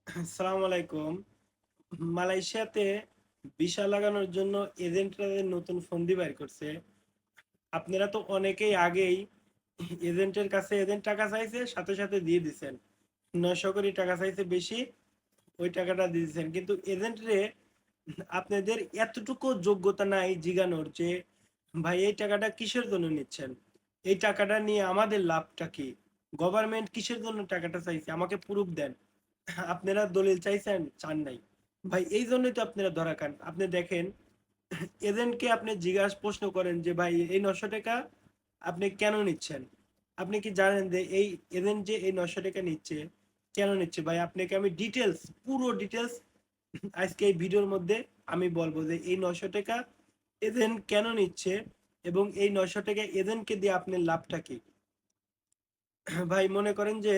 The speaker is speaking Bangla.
আসসালামু আলাইকুম। মালয়েশিয়াতে ভিসা লাগানোর জন্য এজেন্টরা নতুন ফন্দি বের করছে। আপনারা তো অনেকেই আগেই এজেন্টের কাছে এজেন্ট টাকা চাইছে, সাথে সাথে দিয়ে দিছেন। 900 কোটি টাকা চাইছে বেশি, ওই টাকাটা দিয়ে দিচ্ছেন। কিন্তু এজেন্টরে আপনাদের এতটুকু যোগ্যতা নাই জিগানোর যে ভাই এই টাকাটা কিসের জন্য নিচ্ছেন, এই টাকাটা নিয়ে আমাদের লাভটা কি, গভর্নমেন্ট কিসের জন্য টাকাটা চাইছে, আমাকে প্রুফ দেন। আপনারা দলিল চাইছেন, চান নাই। ভাই এই জন্যই তো আপনারা ধরা খান। আপনি দেখেন, এজেন্টকে আপনি জিজ্ঞাসা প্রশ্ন করেন যে ভাই এই 900 টাকা আপনি কেন নিচ্ছেন। আপনি কি জানেন যে এই এজেন্ট যে এই 900 টাকা নিচ্ছে কেন নিচ্ছে? ভাই আপনাকে আমি ডিটেলস, পুরো ডিটেলস আজকে এই ভিডিওর মধ্যে আমি বলবো যে এই 900 টাকা এজেন্ট কেন নিচ্ছে এবং এই 900 টাকা এজেন্টকে দিয়ে আপনার লাভটা কি। ভাই মনে করেন যে